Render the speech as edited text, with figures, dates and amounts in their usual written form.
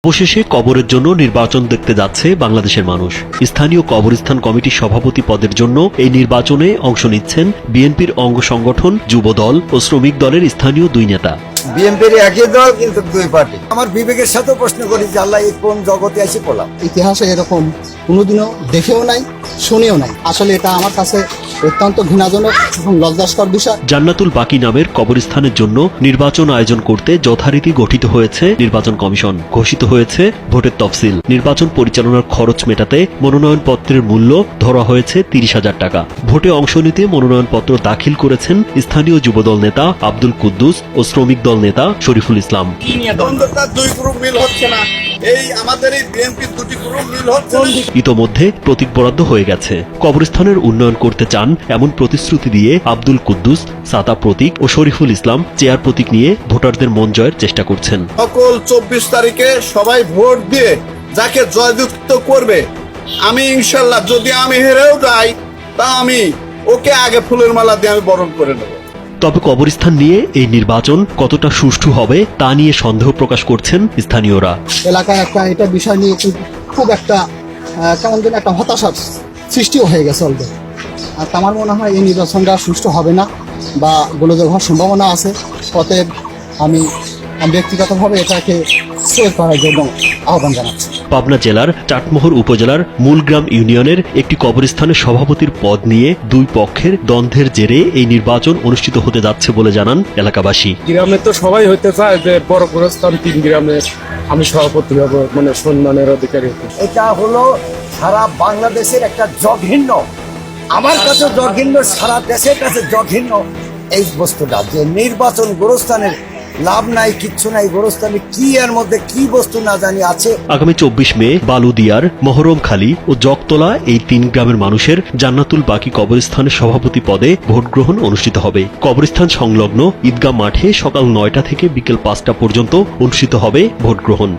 অবশেষে কবরের জন্য নির্বাচন দেখতে যাচ্ছে বাংলাদেশের মানুষ। স্থানীয় কবরস্থান কমিটির সভাপতি পদের জন্য এই নির্বাচনে অংশ নিচ্ছেন বিএনপির অঙ্গ সংগঠন, যুবদল ও শ্রমিক দলের স্থানীয় দুই নেতা। বিএনপির একই দল কিন্তু দুই পার্টি। আমার বিবেকের সাথে প্রশ্ন করি যে আল্লাহ এই কোন জগতে এসে পড়লাম। ইতিহাসে এরকম কোনোদিনও দেখেও নাই, শুনেও নাই। আসলে এটা আমার কাছে অত্যন্ত ঘৃণাজনক এবং লজ্জাস্কর বিষয়। জান্নাতুল বাকি নামের কবরস্থানের জন্য নির্বাচন আয়োজন করতে যথারীতি গঠিত হয়েছে নির্বাচন কমিশন। ঘোষিত হয়েছে ভোটের তফসিল। নির্বাচন পরিচালনার খরচ মেটাতে মনোনয়নপত্রের মূল্য ধরা হয়েছে ৩০,০০০ টাকা। ভোটে অংশ নিতে মনোনয়নপত্র দাখিল করেছেন স্থানীয় যুবদল নেতা আব্দুল কুদ্দুস ও শ্রমিক দল নেতা শরীফুল ইসলাম। ইতোমধ্যে প্রতীক বরাদ্দ হয়ে গেছে। কবরস্থানের উন্নয়ন করতে চান এমন প্রতিশ্রুতি দিয়ে আব্দুল কুদ্দুস ছাতা প্রতীক ও শরীফুল ইসলাম চেয়ার প্রতীক নিয়ে ভোটারদের মন জয়ের চেষ্টা করছেন। সকল 24 তারিখে সবাই ভোট দিয়ে যাকে জয়যুক্ত করবে, আমি ইনশাল্লাহ যদি আমি হেরেও যাই তা আমি ওকে আগে ফুলের মালা দিয়ে আমি বরণ করে নেব। তবে কবরস্থান নিয়ে এই নির্বাচন কতটা সুষ্ঠু হবে তা নিয়ে সন্দেহ প্রকাশ করছেন স্থানীয়রা। এলাকায় এটা বিষয় নিয়ে খুব একটা কেমন যেন একটা হতাশার সৃষ্টিও হয়ে গেছে অলরেডি। আর আমার মনে হয় এই নির্বাচনটা সুষ্ঠু হবে না বা গোলযোগ হওয়ার সম্ভাবনা আছে। অতএব আমি ব্যক্তিগতভাবে এটাকে সেভ করার জন্য আহ্বান জানাচ্ছি। পাবনা জেলার চাটমোহর উপজেলার মূলগ্রাম ইউনিয়নের একটি কবরস্থানের সভাপতির পদ নিয়ে দুই পক্ষের দ্বন্দ্বের জেরে এই নির্বাচন অনুষ্ঠিত হতে যাচ্ছে বলে জানান এলাকাবাসী। গ্রামে তো সবাই হইতে চায় যে বড় কবরস্থান 3 গ্রামের আমি সভাপতি হব, মানে সম্মানের অধিকারী। এটা হলো সারা বাংলাদেশের একটা জঘন্য, আমার কাছে জঘন্য, সারা দেশের কাছে জঘন্য এই বস্তুটা যে নির্বাচন গোরস্থানের লাভ নাই, কিচ্ছু নাই। গোরস্থানে কি এর মধ্যে কি বস্তু না জানি আছে। আগামী 24 মে বালুদিয়ার, মহরমখালী ও জগতলা এই 3 গ্রামের মানুষের জান্নাতুল বাকি কবরস্থানের সভাপতি পদে ভোট গ্রহণ অনুষ্ঠিত হবে। কবরস্থান সংলগ্ন ঈদগাহ মাঠে সকাল 9টা থেকে বিকেল 5টা পর্যন্ত অনুষ্ঠিত হবে ভোট গ্রহণ।